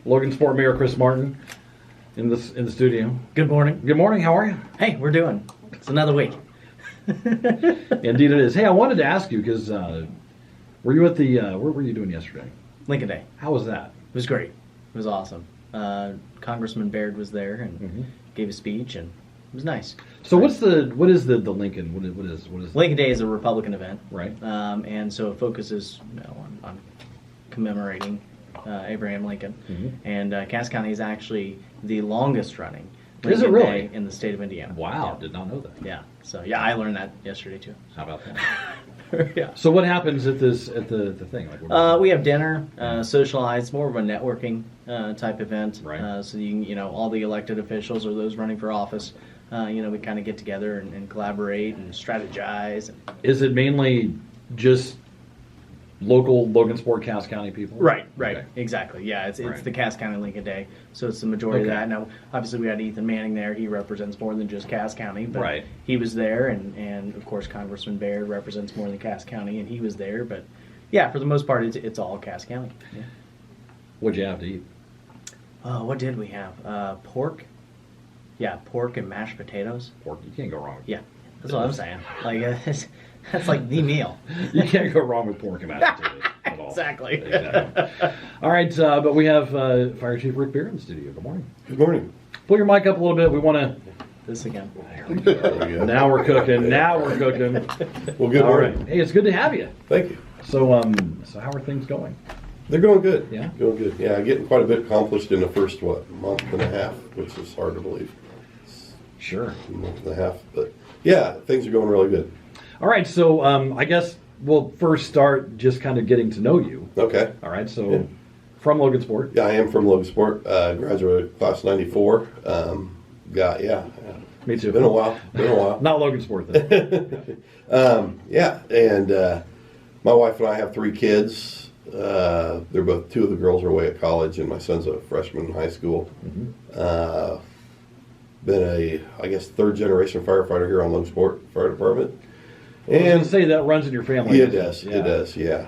Logansport Mayor Chris Martin in the studio. Good morning. Good morning. How are you? Hey, we're doing. It's another week. Indeed, it is. Hey, I wanted to ask you because were you at the what were you doing yesterday? Lincoln Day. How was that? It was great. It was awesome. Congressman Bair was there and gave a speech, and it was nice. So what is the Lincoln? What is Lincoln Day is a Republican event, right? And so it focuses on commemorating Abraham Lincoln. And Cass County is actually the longest running Lincoln is it really? Day in the state of Indiana. Wow, Yeah. did not know that. Yeah. So yeah, I learned that yesterday too. How about that? Yeah. So what happens at the thing? Like, We have dinner, socialize, more of a networking type event. Right. So all the elected officials or those running for office, we kind of get together and collaborate and strategize. is it mainly just local Logansport, Cass County people? Right, Okay. exactly. Yeah, it's Right. the Cass County Lincoln Day, so it's the majority Okay. of that. Now, obviously, we had Ethan Manning there. He represents more than just Cass County, but Right. he was there, and of course, Congressman Bair represents more than Cass County, and he was there. But yeah, for the most part, it's all Cass County. Yeah. What'd you have to eat? What did we have? Pork. Yeah, pork and mashed potatoes. Pork. You can't go wrong with Yeah, that's what I'm saying. Like that's like the meal. You can't go wrong with pork and mashed potatoes at all. Exactly. All right, but we have Fire Chief Rick Bair in the studio. Good morning. Good morning. Pull your mic up a little bit. We want to. This again. Now we're cooking. Now we're cooking. Well, good All right. morning. Hey, it's good to have you. Thank you. So, so how are things going? They're going good. Yeah? Going good. Yeah, getting quite a bit accomplished in the first, month and a half, which is hard to believe. Sure. A month and a half. But yeah, things are going really good. All right. So, I guess we'll first start just kind of getting to know you. Okay. All right. So, Yeah. from Logansport. Yeah, I am from Logansport. Graduated class 94. Me too. Been a while. Not Logansport then. Yeah, and my wife and I have 3 kids. They're both, 2 of the girls are away at college, and my son's a freshman in high school. Been a, I guess, 3rd generation firefighter here on Logansport Fire Department. I was going And to say that runs in your family. yeah, it doesn't does. It does. Yeah.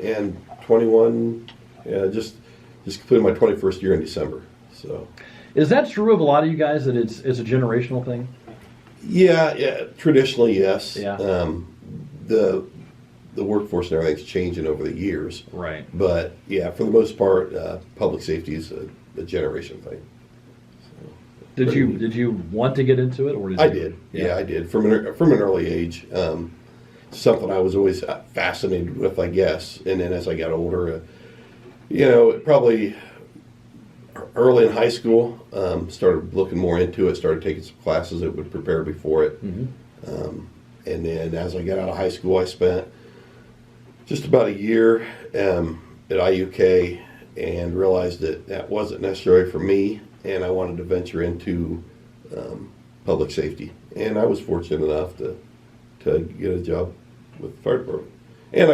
And 21. Yeah, just completed my 21st year in December. So. Is that true of a lot of you guys that it's a generational thing? Yeah. Traditionally, yes. Yeah. The workforce and everything's changing over the years. Right. But yeah, for the most part, public safety is a generation thing. Did you want to get into it, or did I you? did. Yeah. Yeah, I did from an early age. Something I was always fascinated with, I guess. And then as I got older, probably early in high school, started looking more into it. Started taking some classes that would prepare me for it. And then as I got out of high school, I spent just about a year at IUK and realized that wasn't necessary for me, and I wanted to venture into public safety. And I was fortunate enough to get a job with the fire department. And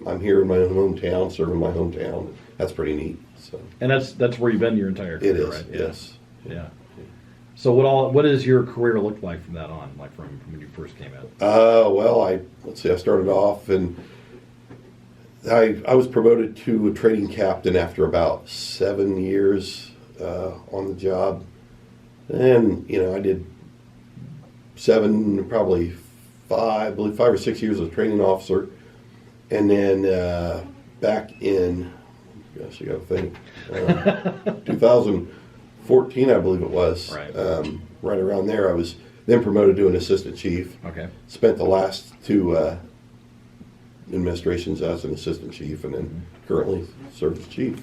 I'm here in my own hometown, serving my hometown. That's pretty neat. So. And that's where you've been your entire career, It is, right? yes. Yeah. So what does your career look like from that on, like from when you first came in? Well, I started off and I was promoted to a training captain after about 7 years on the job. And, I did probably 5 or 6 years as a training officer. And then back in, gosh, I got to think, 2014, I believe it was. Right. Right around there, I was then promoted to an assistant chief. Okay. Spent the last 2 administrations as an assistant chief, and then currently serve as chief.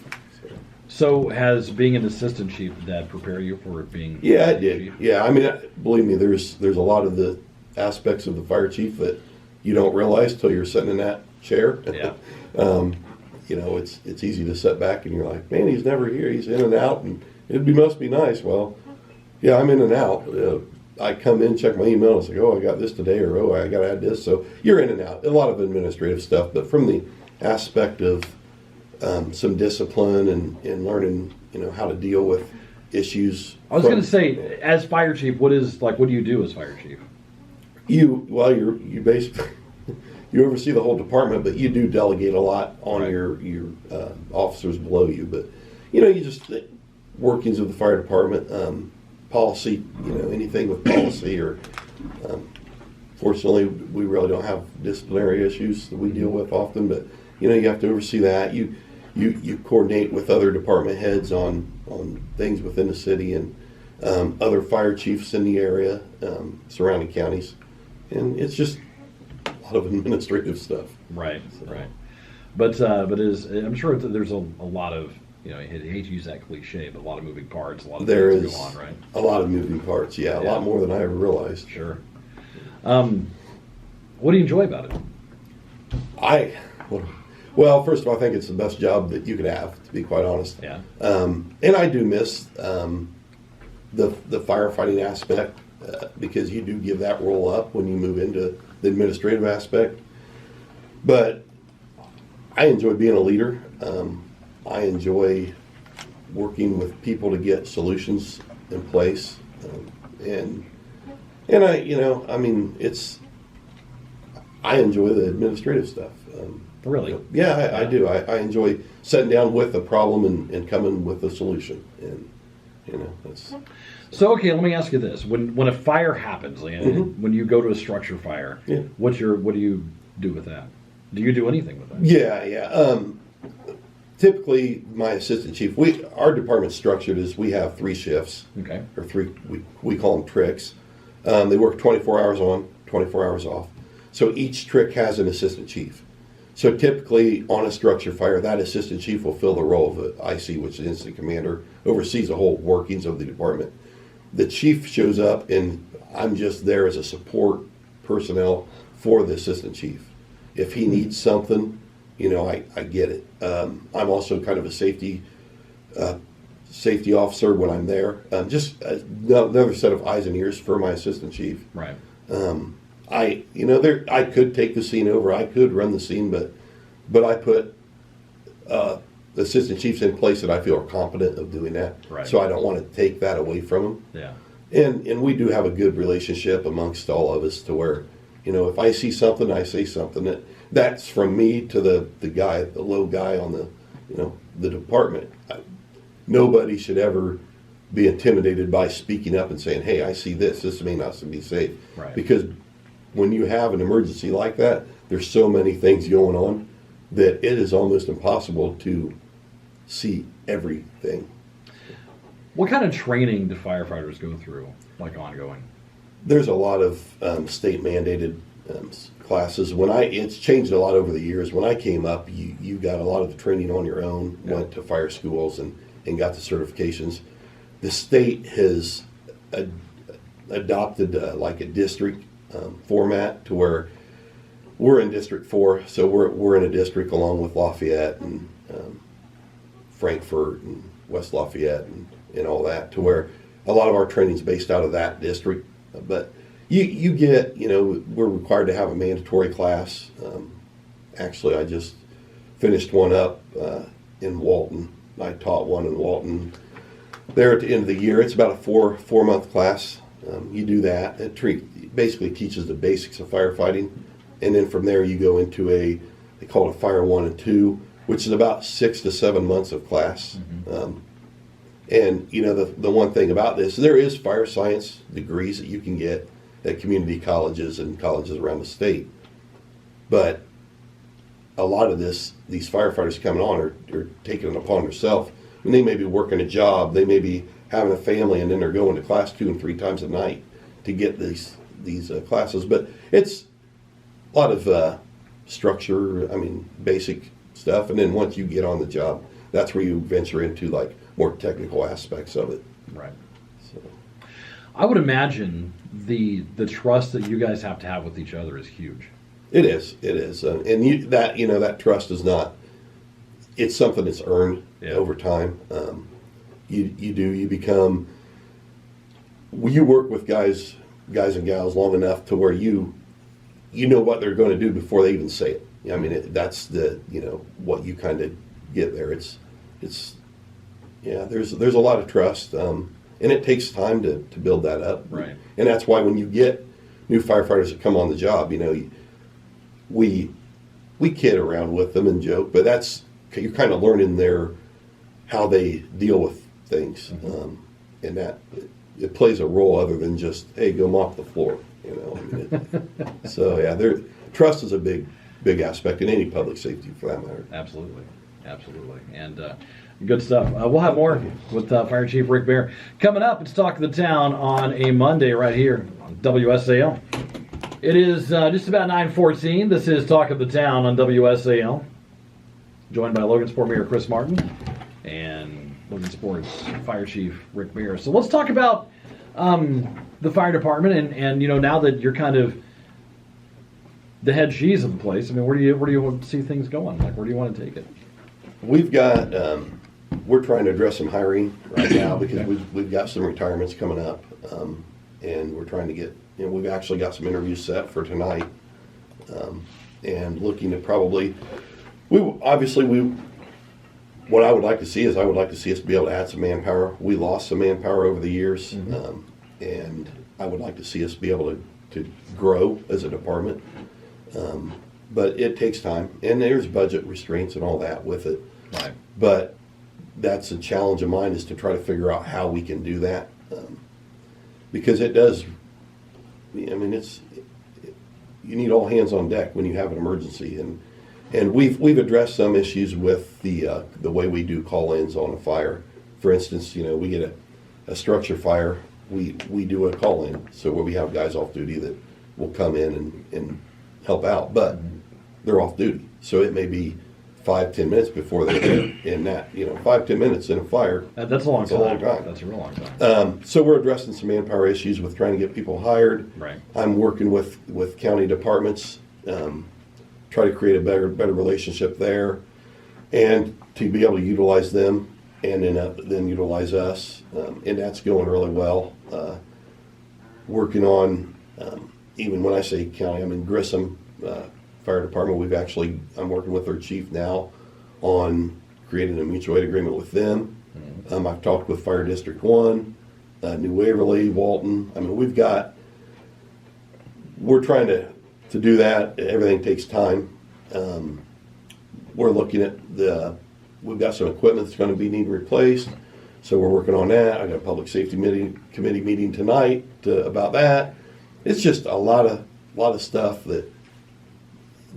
So has being an assistant chief, did that prepare you for being? Yeah, it did. Chief? Yeah, I mean, believe me, there's a lot of the aspects of the fire chief that you don't realize till you're sitting in that chair. Yeah. It's easy to sit back and you're like, man, he's never here. He's in and out, and must be nice. Well, yeah, I'm in and out. I come in, check my email, and it's like, oh, I got this today, or oh, I got to add this. So you're in and out. A lot of administrative stuff, but from the aspect of some discipline and learning, how to deal with issues. I was going to say, as fire chief, what do you do as fire chief? You basically you oversee the whole department, but you do delegate a lot on your officers below you. But you just workings of the fire department, policy, anything with policy or. Fortunately, we really don't have disciplinary issues that we deal with often, but you have to oversee that. You coordinate with other department heads on things within the city and other fire chiefs in the area, surrounding counties, and it's just a lot of administrative stuff. Right, right. But I'm sure there's a lot of, I hate to use that cliche, but a lot of moving parts, a lot of things go on, right? A lot of moving parts, yeah, a lot more than I ever realized. Sure. What do you enjoy about it? Well, first of all, I think it's the best job that you could have, to be quite honest. Yeah. And I do miss the firefighting aspect because you do give that role up when you move into the administrative aspect. But I enjoy being a leader. I enjoy working with people to get solutions in place, and I enjoy the administrative stuff. Really? Yeah, I do. I enjoy sitting down with a problem and coming with a solution. And, that's... So, okay, let me ask you this. When a fire happens, when you go to a structure fire, what do you do with that? Do you do anything with that? Yeah. Typically, my assistant chief, our department's structured as we have 3 shifts. Okay. Or 3, we call them tricks. They work 24 hours on, 24 hours off. So each trick has an assistant chief. So typically on a structure fire, that assistant chief will fill the role of the IC, which is incident commander, oversees the whole workings of the department. The chief shows up and I'm just there as a support personnel for the assistant chief. If he needs something, I get it. I'm also kind of a safety officer when I'm there. Just another set of eyes and ears for my assistant chief. Right. I could take the scene over. I could run the scene, but I put the assistant chiefs in place that I feel are competent of doing that. Right. So I don't want to take that away from them. Yeah. And we do have a good relationship amongst all of us to where, if I see something, I say something. That's from me to the low guy on the department. Nobody should ever be intimidated by speaking up and saying, hey, I see this. This may not be safe. Right. Because when you have an emergency like that, there's so many things going on that it is almost impossible to see everything. What kind of training do firefighters go through, like ongoing? There's a lot of state mandated classes. It's changed a lot over the years. When I came up, you got a lot of the training on your own, went to fire schools and got the certifications. The state has adopted like a district format to where we're in District 4, so we're in a district along with Lafayette and Frankfurt and West Lafayette and all that, to where a lot of our training is based out of that district. But you get, we're required to have a mandatory class. Actually, I just finished one up in Walton. I taught one in Walton there at the end of the year. It's about a four-month class. You do that. It basically teaches the basics of firefighting. And then from there you go into they call it a Fire 1 and 2, which is about 6 to 7 months of class. Mm-hmm. And the one thing about this, there is fire science degrees that you can get at community colleges and colleges around the state. But a lot of these firefighters coming on are taking it upon themselves. And they may be working a job, they may be having a family, and then they're going to class 2 and 3 times a night to get these classes. But it's a lot of structure, basic stuff. And then once you get on the job, that's where you venture into like more technical aspects of it. Right. So I would imagine the trust that you guys have to have with each other is huge. It is, and that trust is not. It's something that's earned over time. You become. You work with guys and gals long enough to where you know what they're going to do before they even say it. That's what you kind of get there. There's a lot of trust, and it takes time to build that up. Right. And that's why when you get new firefighters that come on the job, we kid around with them and joke, but you're kind of learning their how they deal with things, and that it plays a role other than just, hey, go mop the floor, you know. I mean, so yeah, trust is a big aspect in any public safety for that matter. Absolutely. And good stuff. We'll have more with Fire Chief Rick Bair. Coming up, it's Talk of the Town on a Monday right here on WSAL. It is just about 9:14. This is Talk of the Town on WSAL. Joined by Logansport Mayor Chris Martin and Logansport's Fire Chief Rick Bair. So let's talk about the fire department and you know, now that you're kind of the head cheese of the place, I mean, where do you want to see things going? Like, where do you want to take it? We've got we're trying to address some hiring right now because we've got some retirements coming up, and we're trying to get. You know, we've actually got some interviews set for tonight, and looking to probably. What I would like to see is I would like to see us be able to add some manpower. We lost some manpower over the years, and I would like to see us be able to grow as a department. But it takes time, and there's budget restraints and all that with it. Right. But that's a challenge of mine, is to try to figure out how we can do that, because it does. I mean, you need all hands on deck when you have an emergency, and we've addressed some issues with the way we do call-ins on a fire. For instance, you know, we get a structure fire, we do a call-in, so where we have guys off duty that will come in and help out, but they're off duty, so it may be 5-10 minutes before they're there. In that, you know, 5-10 minutes in a fire, That's a long time. That's a real long time. so we're addressing some manpower issues with trying to get people hired. Right. I'm working with county departments, try to create a better relationship there, and to be able to utilize them and then utilize us, and that's going really well. Working on, even when I say county, I mean Grissom Fire Department. I'm working with their chief now on creating a mutual aid agreement with them. I've talked with Fire District 1, New Waverly, Walton. I mean, we're trying to do that. Everything takes time. We're looking at we've got some equipment that's going to be needing replaced, so we're working on that. I got a public safety committee meeting tonight about that. It's just a lot of stuff that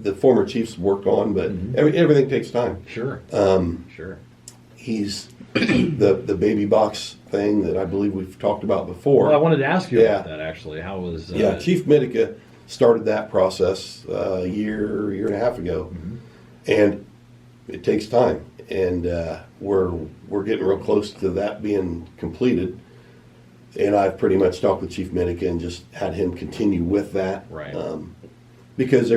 the former chiefs worked on, but everything takes time. Sure. Sure. He's the baby box thing that I believe we've talked about before. Well, I wanted to ask you about that, actually. How was... Chief Mitica started that process a year and a half ago, and it takes time. And we're getting real close to that being completed. And I've pretty much talked with Chief Minica and just had him continue with that. Right. Because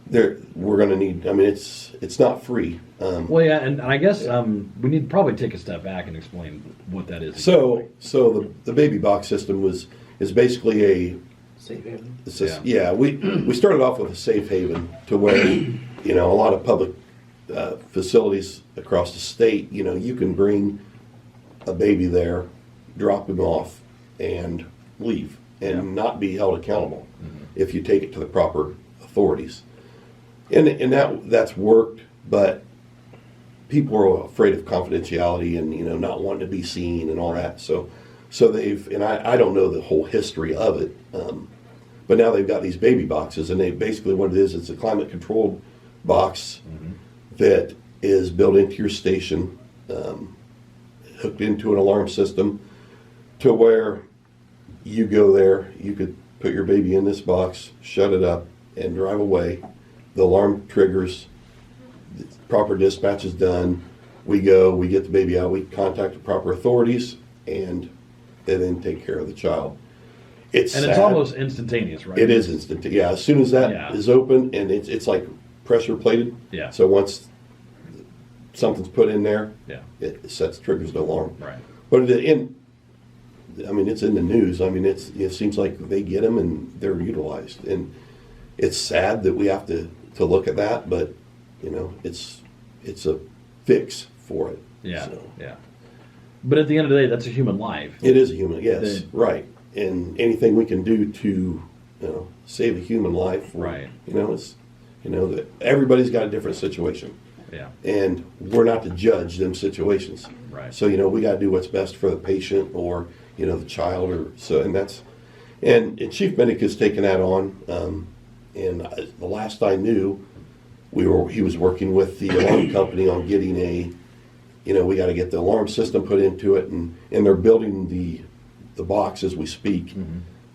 we're going to need, I mean, it's not free. Well, yeah, and I guess we need to probably take a step back and explain what that is. So the baby box system is basically a Safe haven. We started off with a safe haven to where, you know, a lot of public facilities across the state, you know, you can bring a baby there, drop him off, and leave and not be held accountable if you take it to the proper authorities. And that's worked, but people are afraid of confidentiality and, you know, not wanting to be seen and all that. So and I don't know the whole history of it, but now they've got these baby boxes, and basically what it is, it's a climate controlled box that is built into your station, hooked into an alarm system, to where you go there, you could put your baby in this box, shut it up, and drive away. The alarm triggers, the proper dispatch is done, we go, we get the baby out, we contact the proper authorities, and they then take care of the child. It's almost instantaneous, right? It is instant. Yeah, as soon as that is open, and it's like pressure plated. Yeah. So once something's put in there, it triggers the alarm. Right. But it's in the news. I mean, it seems like they get them and they're utilized, and it's sad that we have to look at that, but you know, it's a fix for it. Yeah. So. Yeah. But at the end of the day, that's a human life. It is a human, yes, right. And anything we can do to, you know, save a human life, right? You know, it's, you know, that everybody's got a different situation. Yeah. And we're not to judge them situations. Right. So, we got to do what's best for the patient or, the child and Chief Minnick has taken that on. The last I knew, he was working with the alarm company on getting we got to get the alarm system put into it, and they're building the box as we speak.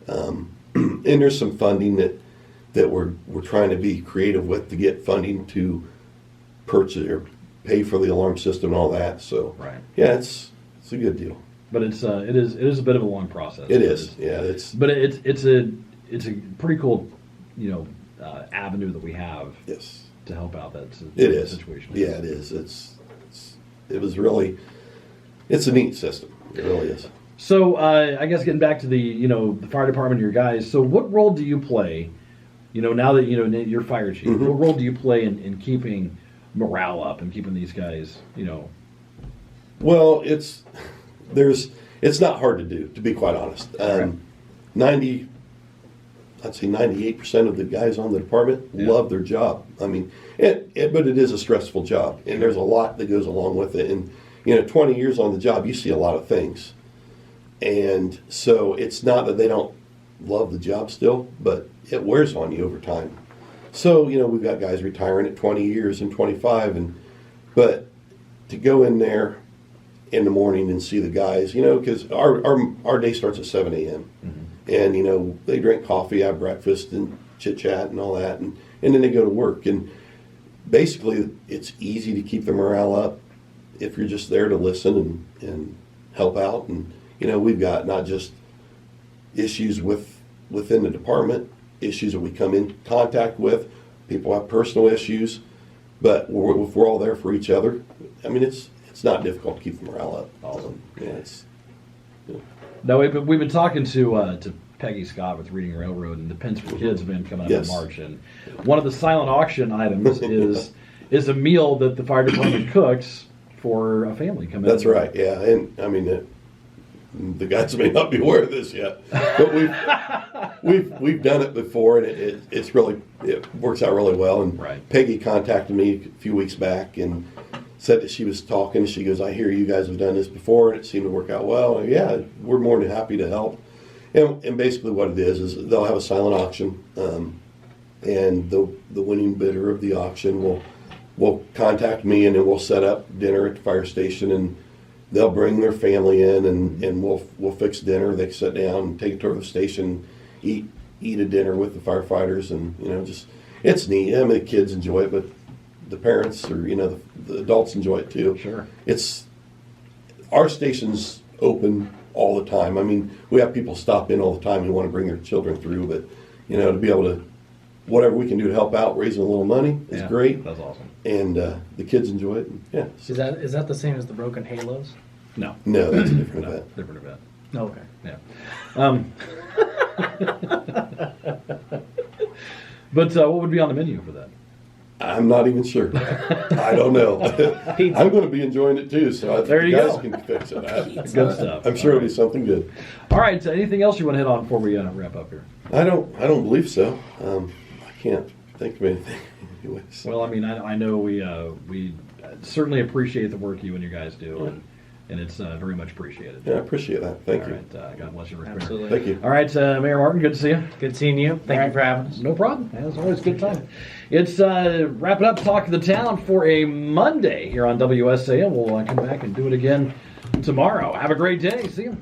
And there's some funding that we're trying to be creative with to get funding to purchase or pay for the alarm system and all that. So Right. yeah, it's a good deal. But it is a bit of a long process. It is. Yeah, But it's a pretty cool, avenue that we have yes. to help out that It is. situation. Yeah, it is. It's a neat system. It really is. So I guess getting back to the fire department, your guys. So what role do you play? Now that you're fire chief, Mm-hmm. what role do you play in keeping morale up and keeping these guys? Well, it's not hard to do, to be quite honest. Right. 98% of the guys on the department love their job. I mean, but it is a stressful job, and there's a lot that goes along with it. And 20 years on the job, you see a lot of things, and so it's not that they don't love the job still, but it wears on you over time. So we've got guys retiring at 20 years and 25, but to go in there in the morning and see the guys, because our day starts at 7 a.m. Mm-hmm. And, they drink coffee, have breakfast, and chit-chat and all that, and then they go to work. And basically, it's easy to keep the morale up if you're just there to listen and help out. And, we've got not just issues within the department, issues that we come in contact with. People have personal issues, but if we're all there for each other, I mean, it's not difficult to keep the morale up. Awesome. No, we've been talking to Peggy Scott with Reading Railroad, and the Pens for Kids event coming up Yes. in March. And one of the silent auction items is a meal that the fire department cooks for a family coming. That's right. Yeah, and I mean, the guys may not be aware of this yet, but we've done it before, and it works out really well. And Right. Peggy contacted me a few weeks back and said that she was talking. She goes, "I hear you guys have done this before, and it seemed to work out well." And yeah, we're more than happy to help. And basically, what it is they'll have a silent auction, and the winning bidder of the auction will contact me, and then we'll set up dinner at the fire station, and they'll bring their family in, and we'll fix dinner. They can sit down and take a tour of the station, eat a dinner with the firefighters, and just it's neat. I mean, the kids enjoy it, but the parents or the adults enjoy it too. Sure. It's our station's open all the time. I mean, we have people stop in all the time who want to bring their children through, but to be able to whatever we can do to help out raising a little money is great. That's awesome. And the kids enjoy it. And, yeah. Is that the same as the Broken Halos? No, That's a different event. different event. Oh, okay. Yeah. But what would be on the menu for that? I'm not even sure. I don't know. I'm going to be enjoying it too, so I think There you you guys go. can fix it. Good stuff. I'm sure it'll be something good. All right. So anything else you want to hit on before we wrap up here? I don't believe so. I can't think of anything. Anyways. Well, I mean, I know we certainly appreciate the work you and your guys do, and it's very much appreciated. Yeah, I appreciate that. Thank All you. right. God bless you, Rick Bear. Absolutely. Thank you. All right, Mayor Martin, good to see you. Good seeing you. Thank you for having us. No problem. As always, good time. It's wrapping up Talk of the Town for a Monday here on WSAL. We'll come back and do it again tomorrow. Have a great day. See you.